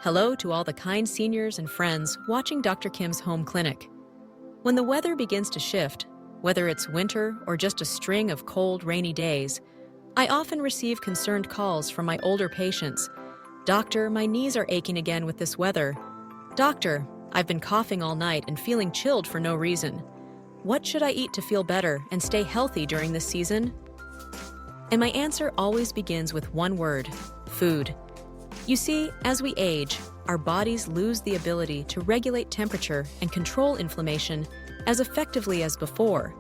Hello to all the kind seniors and friends watching Dr. Kim's home clinic. When the weather begins to shift, whether it's winter or just a string of cold, rainy days, I often receive concerned calls from my older patients. "Doctor, my knees are aching again with this weather." "Doctor, I've been coughing all night and feeling chilled for no reason. What should I eat to feel better and stay healthy during this season?" And my answer always begins with one word: food. You see, as we age, our bodies lose the ability to regulate temperature and control inflammation as effectively as before.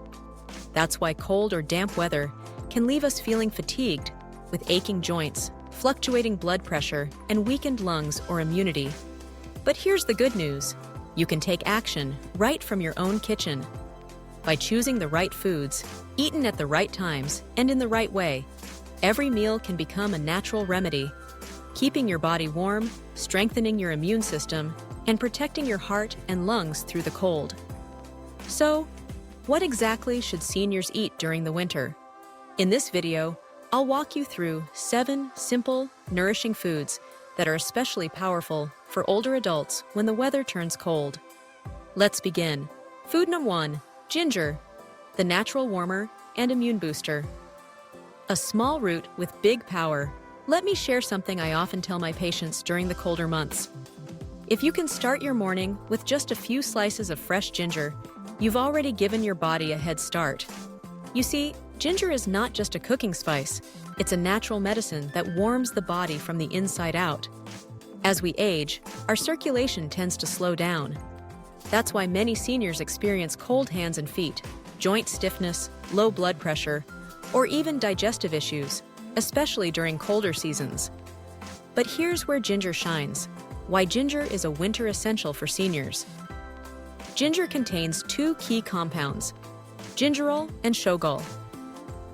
That's why cold or damp weather can leave us feeling fatigued, with aching joints, fluctuating blood pressure, and weakened lungs or immunity. But here's the good news: you can take action right from your own kitchen. By choosing the right foods, eaten at the right times, and in the right way, every meal can become a natural remedy, keeping your body warm, strengthening your immune system, and protecting your heart and lungs through the cold. So, what exactly should seniors eat during the winter? In this video, I'll walk you through 7 simple, nourishing foods that are especially powerful for older adults when the weather turns cold. Let's begin. Food number 1, ginger, the natural warmer and immune booster. A small root with big power. Let me share something I often tell my patients during the colder months. If you can start your morning with just a few slices of fresh ginger, you've already given your body a head start. You see, ginger is not just a cooking spice, it's a natural medicine that warms the body from the inside out. As we age, our circulation tends to slow down. That's why many seniors experience cold hands and feet, joint stiffness, low blood pressure, or even digestive issues, especially during colder seasons. But here's where ginger shines: why ginger is a winter essential for seniors. Ginger contains 2 key compounds, gingerol and shogal.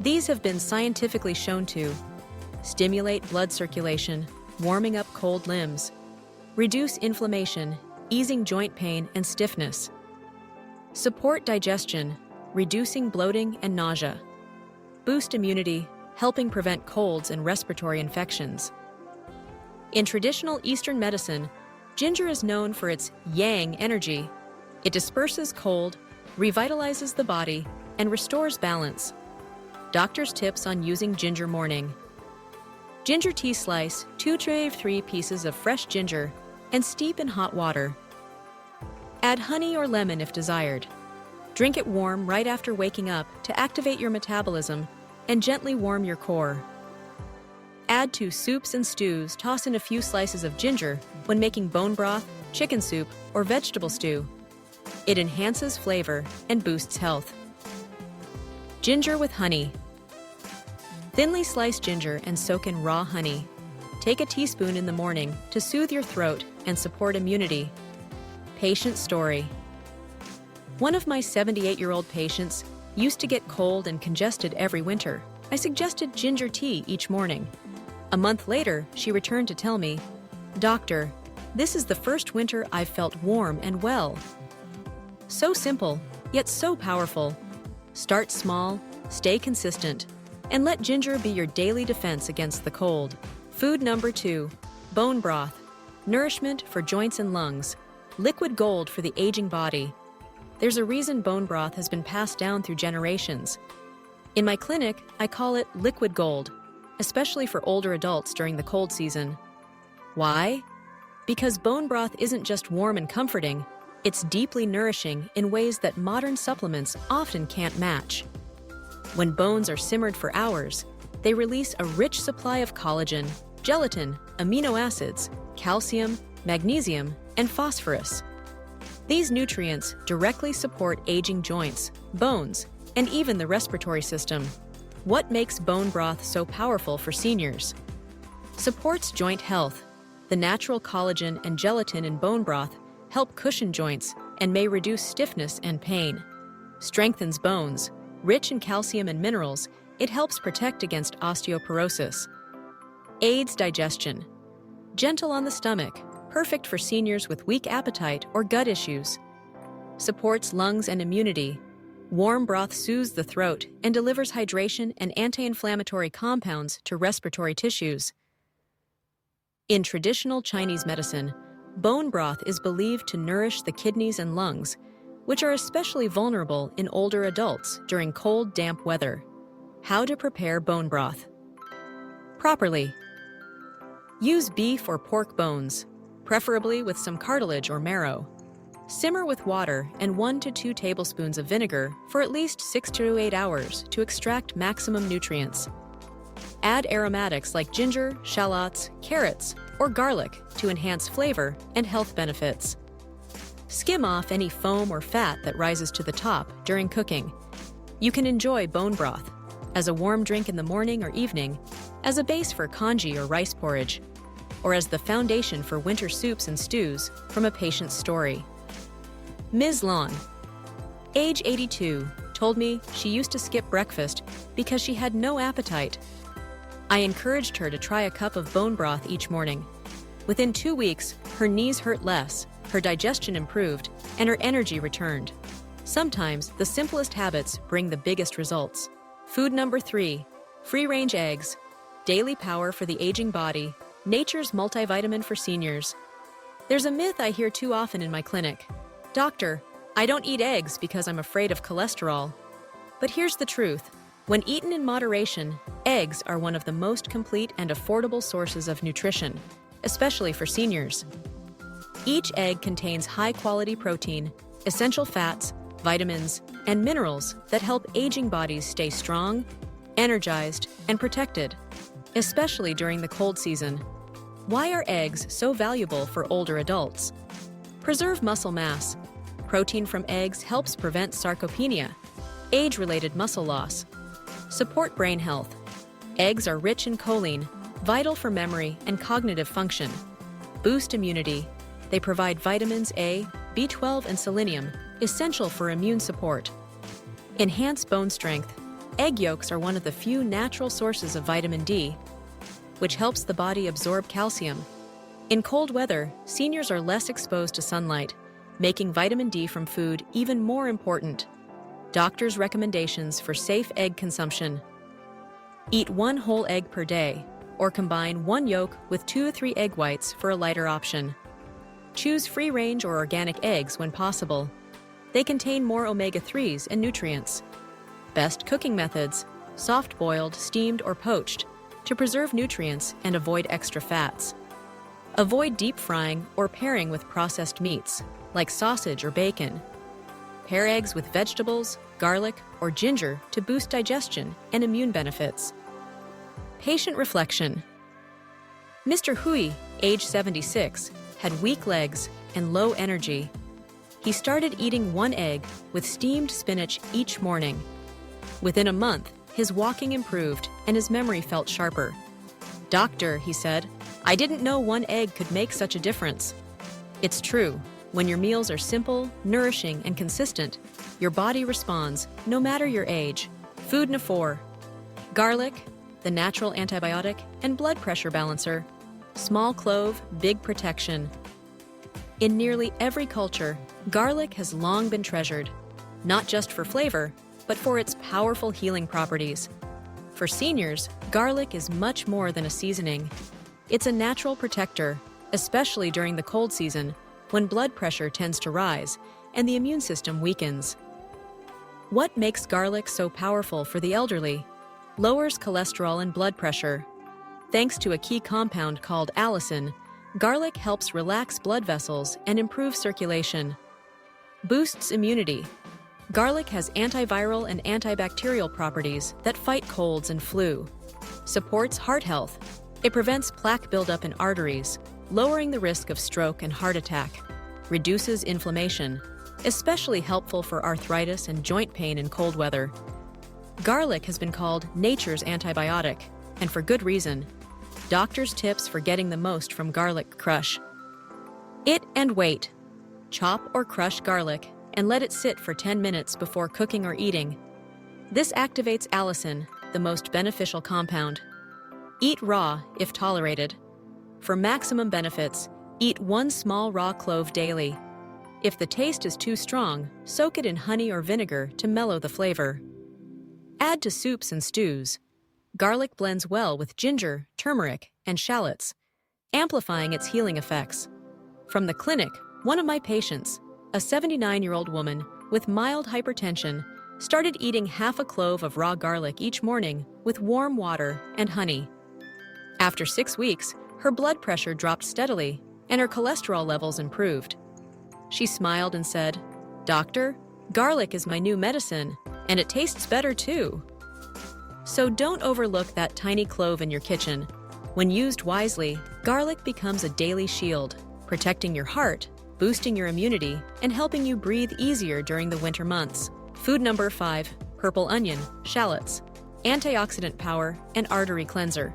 These have been scientifically shown to stimulate blood circulation, warming up cold limbs, reduce inflammation, easing joint pain and stiffness, support digestion, reducing bloating and nausea, boost immunity, helping prevent colds and respiratory infections. In traditional Eastern medicine, ginger is known for its yang energy. It disperses cold, revitalizes the body, and restores balance. Doctor's tips on using ginger morning. Ginger tea: slice 2 to 3 pieces of fresh ginger and steep in hot water. Add honey or lemon if desired. Drink it warm right after waking up to activate your metabolism and gently warm your core. Add to soups and stews. Toss in a few slices of ginger when making bone broth, chicken soup, or vegetable stew. It enhances flavor and boosts health. Ginger with honey. Thinly slice ginger and soak in raw honey. Take a teaspoon in the morning to soothe your throat and support immunity. Patient story. One of my 78-year-old patients used to get cold and congested every winter. I suggested ginger tea each morning. A month later, she returned to tell me, "Doctor, this is the first winter I've felt warm and well." So simple, yet so powerful. Start small, stay consistent, and let ginger be your daily defense against the cold. Food number 2, bone broth, nourishment for joints and lungs, liquid gold for the aging body. There's a reason bone broth has been passed down through generations. In my clinic, I call it liquid gold, especially for older adults during the cold season. Why? Because bone broth isn't just warm and comforting, it's deeply nourishing in ways that modern supplements often can't match. When bones are simmered for hours, they release a rich supply of collagen, gelatin, amino acids, calcium, magnesium, and phosphorus. These nutrients directly support aging joints, bones, and even the respiratory system. What makes bone broth so powerful for seniors? Supports joint health. The natural collagen and gelatin in bone broth help cushion joints and may reduce stiffness and pain. Strengthens bones. Rich in calcium and minerals, it helps protect against osteoporosis. Aids digestion. Gentle on the stomach, perfect for seniors with weak appetite or gut issues. Supports lungs and immunity. Warm broth soothes the throat and delivers hydration and anti-inflammatory compounds to respiratory tissues. In traditional Chinese medicine, bone broth is believed to nourish the kidneys and lungs, which are especially vulnerable in older adults during cold, damp weather. How to prepare bone broth properly. Use beef or pork bones, preferably with some cartilage or marrow. Simmer with water and 1 to 2 tablespoons of vinegar for at least 6 to 8 hours to extract maximum nutrients. Add aromatics like ginger, shallots, carrots, or garlic to enhance flavor and health benefits. Skim off any foam or fat that rises to the top during cooking. You can enjoy bone broth as a warm drink in the morning or evening, as a base for congee or rice porridge, or as the foundation for winter soups and stews from a patient's story. Ms. Lon, age 82, told me she used to skip breakfast because she had no appetite. I encouraged her to try a cup of bone broth each morning. Within 2 weeks, her knees hurt less, her digestion improved, and her energy returned. Sometimes the simplest habits bring the biggest results. Food number 3, free-range eggs, daily power for the aging body, nature's multivitamin for seniors. There's a myth I hear too often in my clinic. Doctor, I don't eat eggs because I'm afraid of cholesterol. But here's the truth. When eaten in moderation, eggs are one of the most complete and affordable sources of nutrition, especially for seniors. Each egg contains high-quality protein, essential fats, vitamins, and minerals that help aging bodies stay strong, energized, and protected, especially during the cold season. Why are eggs so valuable for older adults? Preserve muscle mass. Protein from eggs helps prevent sarcopenia, age-related muscle loss. Support brain health. Eggs are rich in choline, vital for memory and cognitive function. Boost immunity. They provide vitamins A, B12, and selenium, essential for immune support. Enhance bone strength. Egg yolks are one of the few natural sources of vitamin D, which helps the body absorb calcium. In cold weather, seniors are less exposed to sunlight, making vitamin D from food even more important. Doctors' recommendations for safe egg consumption. Eat 1 whole egg per day, or combine 1 yolk with 2 to 3 egg whites for a lighter option. Choose free-range or organic eggs when possible. They contain more omega-3s and nutrients. Best cooking methods: soft-boiled, steamed, or poached, to preserve nutrients and avoid extra fats. Avoid deep frying or pairing with processed meats, like sausage or bacon. Pair eggs with vegetables, garlic, or ginger to boost digestion and immune benefits. Patient reflection. Mr. Hui, age 76, had weak legs and low energy. He started eating 1 egg with steamed spinach each morning. Within a month, his walking improved and his memory felt sharper. Doctor, he said, I didn't know 1 egg could make such a difference. It's true. When your meals are simple, nourishing, and consistent, your body responds, no matter your age. Food number 4. Garlic, the natural antibiotic and blood pressure balancer. Small clove, big protection. In nearly every culture, garlic has long been treasured, not just for flavor, but for its powerful healing properties. For seniors, garlic is much more than a seasoning. It's a natural protector, especially during the cold season, when blood pressure tends to rise and the immune system weakens. What makes garlic so powerful for the elderly? Lowers cholesterol and blood pressure. Thanks to a key compound called allicin, garlic helps relax blood vessels and improve circulation. Boosts immunity. Garlic has antiviral and antibacterial properties that fight colds and flu. Supports heart health. It prevents plaque buildup in arteries, lowering the risk of stroke and heart attack. Reduces inflammation, especially helpful for arthritis and joint pain in cold weather. Garlic has been called nature's antibiotic, and for good reason. Doctors' tips for getting the most from garlic crush. It and wait. Chop or crush garlic and let it sit for 10 minutes before cooking or eating. This activates allicin, the most beneficial compound. Eat raw if tolerated. For maximum benefits, eat 1 small raw clove daily. If the taste is too strong, soak it in honey or vinegar to mellow the flavor. Add to soups and stews. Garlic blends well with ginger, turmeric, and shallots. amplifying its healing effects. From the clinic, one of my patients, a 79-year-old woman with mild hypertension, started eating half a clove of raw garlic each morning with warm water and honey. After 6 weeks, her blood pressure dropped steadily and her cholesterol levels improved. She smiled and said, "Doctor, garlic is my new medicine, and it tastes better too." So don't overlook that tiny clove in your kitchen. When used wisely, garlic becomes a daily shield, protecting your heart, boosting your immunity, and helping you breathe easier during the winter months. Food number 5, purple onion, shallots, antioxidant power, and artery cleanser.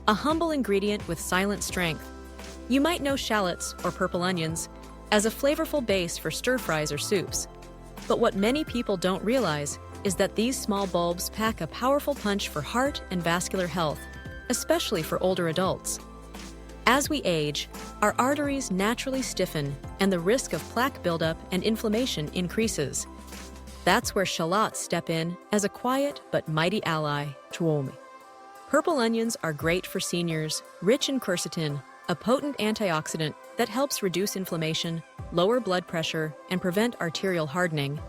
A humble ingredient with silent strength. You might know shallots, or purple onions, as a flavorful base for stir-fries or soups. But what many people don't realize is that these small bulbs pack a powerful punch for heart and vascular health, especially for older adults. As we age, our arteries naturally stiffen and the risk of plaque buildup and inflammation increases. That's where shallots step in as a quiet but mighty ally. Purple onions are great for seniors, rich in quercetin, a potent antioxidant that helps reduce inflammation, lower blood pressure, and prevent arterial hardening.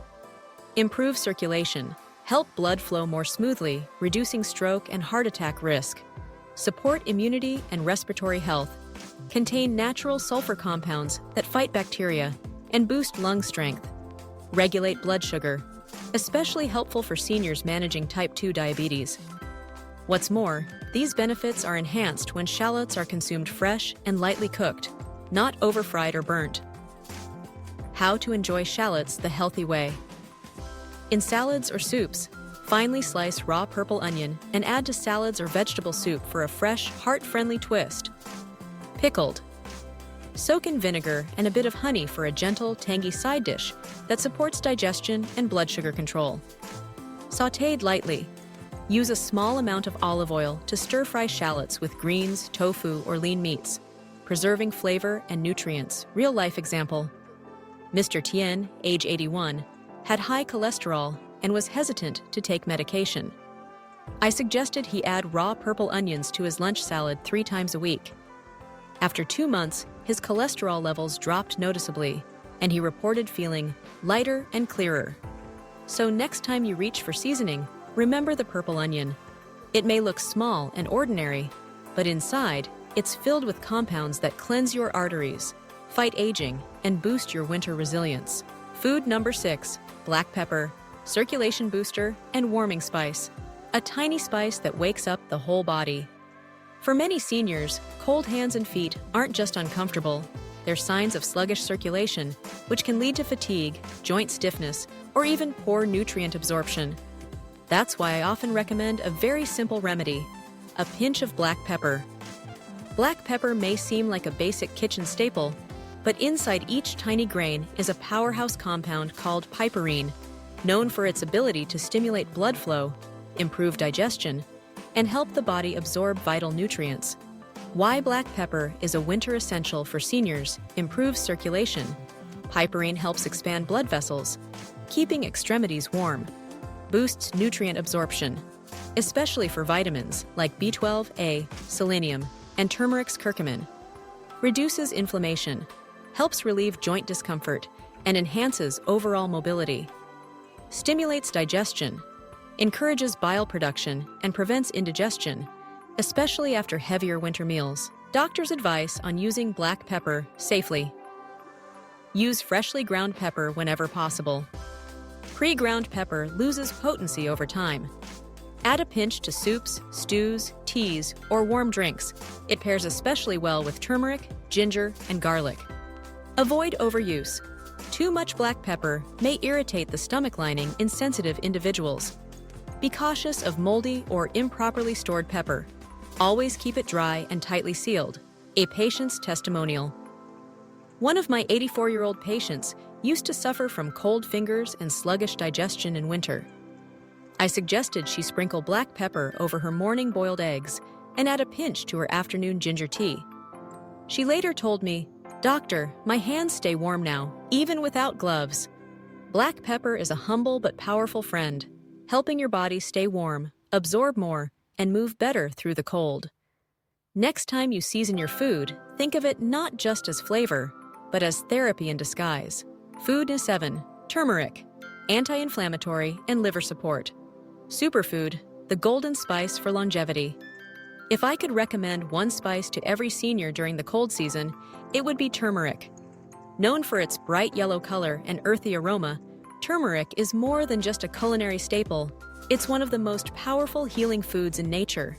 Improve circulation, help blood flow more smoothly, reducing stroke and heart attack risk. Support immunity and respiratory health. Contain natural sulfur compounds that fight bacteria and boost lung strength. Regulate blood sugar, especially helpful for seniors managing type 2 diabetes. What's more, these benefits are enhanced when shallots are consumed fresh and lightly cooked, not over-fried or burnt. How to enjoy shallots the healthy way. In salads or soups, finely slice raw purple onion and add to salads or vegetable soup for a fresh, heart-friendly twist. Pickled. Soak in vinegar and a bit of honey for a gentle, tangy side dish that supports digestion and blood sugar control. Sautéed lightly. Use a small amount of olive oil to stir-fry shallots with greens, tofu, or lean meats, preserving flavor and nutrients. Real-life example. Mr. Tien, age 81, had high cholesterol and was hesitant to take medication. I suggested he add raw purple onions to his lunch salad 3 times a week. After 2 months, his cholesterol levels dropped noticeably, and he reported feeling lighter and clearer. So next time you reach for seasoning, remember the purple onion. It may look small and ordinary, but inside, it's filled with compounds that cleanse your arteries, fight aging, and boost your winter resilience. Food number 6, black pepper, circulation booster, and warming spice. A tiny spice that wakes up the whole body. For many seniors, cold hands and feet aren't just uncomfortable, they're signs of sluggish circulation, which can lead to fatigue, joint stiffness, or even poor nutrient absorption. That's why I often recommend a very simple remedy, a pinch of black pepper. Black pepper may seem like a basic kitchen staple, but inside each tiny grain is a powerhouse compound called piperine, known for its ability to stimulate blood flow, improve digestion, and help the body absorb vital nutrients. Why black pepper is a winter essential for seniors improves circulation. Piperine helps expand blood vessels, keeping extremities warm, boosts nutrient absorption, especially for vitamins like B12, selenium, and turmeric's curcumin, reduces inflammation, helps relieve joint discomfort, and enhances overall mobility, stimulates digestion, encourages bile production, and prevents indigestion, especially after heavier winter meals. Doctor's advice on using black pepper safely. Use freshly ground pepper whenever possible. Pre-ground pepper loses potency over time. Add a pinch to soups, stews, teas, or warm drinks. It pairs especially well with turmeric, ginger, and garlic. Avoid overuse. Too much black pepper may irritate the stomach lining in sensitive individuals. Be cautious of moldy or improperly stored pepper. Always keep it dry and tightly sealed. A patient's testimonial. One of my 84-year-old patients used to suffer from cold fingers and sluggish digestion in winter. I suggested she sprinkle black pepper over her morning boiled eggs and add a pinch to her afternoon ginger tea. She later told me, "Doctor, my hands stay warm now, even without gloves." Black pepper is a humble but powerful friend, helping your body stay warm, absorb more, and move better through the cold. Next time you season your food, think of it not just as flavor, but as therapy in disguise. Food 7. Turmeric, anti-inflammatory and liver support. Superfood, the golden spice for longevity. If I could recommend one spice to every senior during the cold season, it would be turmeric. Known for its bright yellow color and earthy aroma, turmeric is more than just a culinary staple. It's one of the most powerful healing foods in nature.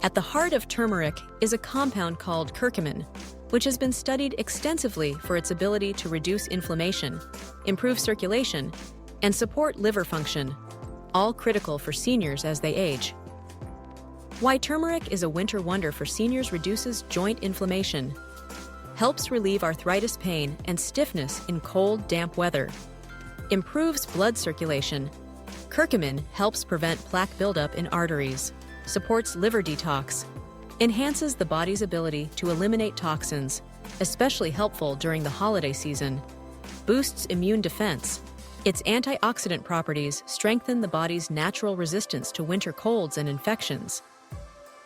At the heart of turmeric is a compound called curcumin, which has been studied extensively for its ability to reduce inflammation, improve circulation, and support liver function, all critical for seniors as they age. Why turmeric is a winter wonder for seniors: reduces joint inflammation, helps relieve arthritis pain and stiffness in cold, damp weather, improves blood circulation. Curcumin helps prevent plaque buildup in arteries, supports liver detox, enhances the body's ability to eliminate toxins, especially helpful during the holiday season, boosts immune defense. Its antioxidant properties strengthen the body's natural resistance to winter colds and infections.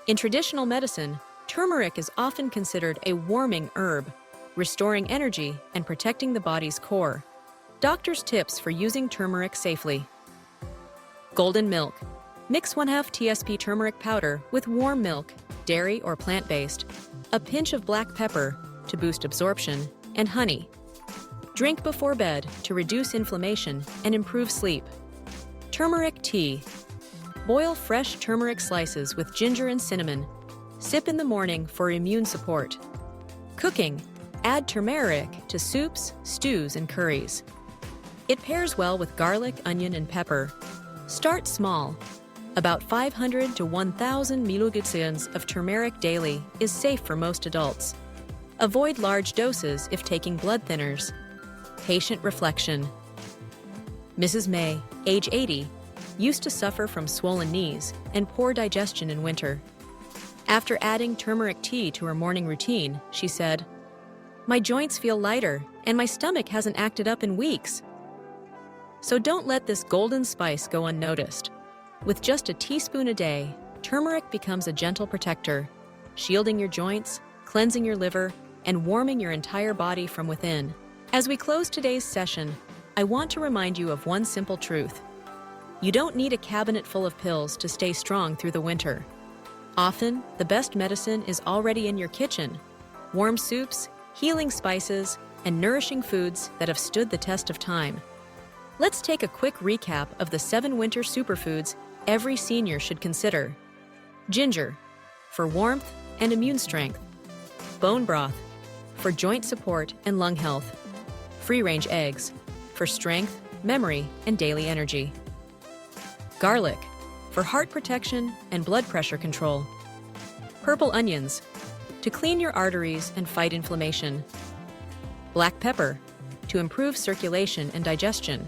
In traditional medicine, turmeric is often considered a warming herb, restoring energy and protecting the body's core. Doctors' tips for using turmeric safely. Golden milk. Mix 1/2 TSP turmeric powder with warm milk, dairy or plant-based, a pinch of black pepper to boost absorption, and honey. Drink before bed to reduce inflammation and improve sleep. Turmeric tea. Boil fresh turmeric slices with ginger and cinnamon. Sip in the morning for immune support. Cooking. Add turmeric to soups, stews, and curries. It pairs well with garlic, onion, and pepper. Start small. About 500 to 1,000 milligrams of turmeric daily is safe for most adults. Avoid large doses if taking blood thinners. Patient reflection. Mrs. May, age 80, used to suffer from swollen knees and poor digestion in winter. After adding turmeric tea to her morning routine, she said, "My joints feel lighter and my stomach hasn't acted up in weeks." So don't let this golden spice go unnoticed. With just a teaspoon a day, turmeric becomes a gentle protector, shielding your joints, cleansing your liver, and warming your entire body from within. As we close today's session, I want to remind you of one simple truth. You don't need a cabinet full of pills to stay strong through the winter. Often, the best medicine is already in your kitchen. Warm soups, healing spices, and nourishing foods that have stood the test of time. Let's take a quick recap of the 7 winter superfoods every senior should consider. Ginger, for warmth and immune strength. Bone broth, for joint support and lung health. Free-range eggs, for strength, memory, and daily energy. Garlic, for heart protection and blood pressure control. Purple onions, to clean your arteries and fight inflammation. Black pepper, to improve circulation and digestion.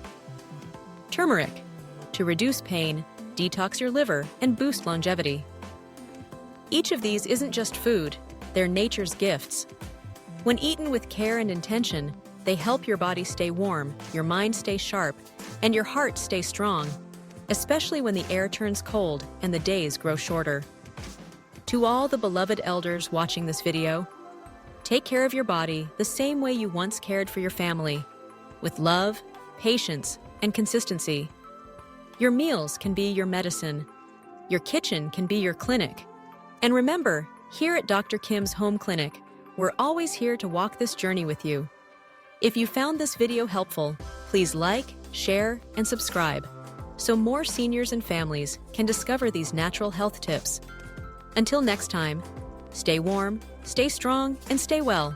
Turmeric, to reduce pain, detox your liver, and boost longevity. Each of these isn't just food, they're nature's gifts. When eaten with care and intention, they help your body stay warm, your mind stay sharp, and your heart stay strong, especially when the air turns cold and the days grow shorter. To all the beloved elders watching this video, take care of your body the same way you once cared for your family, with love, patience, and consistency. Your meals can be your medicine. Your kitchen can be your clinic. And remember, here at Dr. Kim's Home Clinic, we're always here to walk this journey with you. If you found this video helpful, please like, share, and subscribe so more seniors and families can discover these natural health tips. Until next time, stay warm, stay strong, and stay well.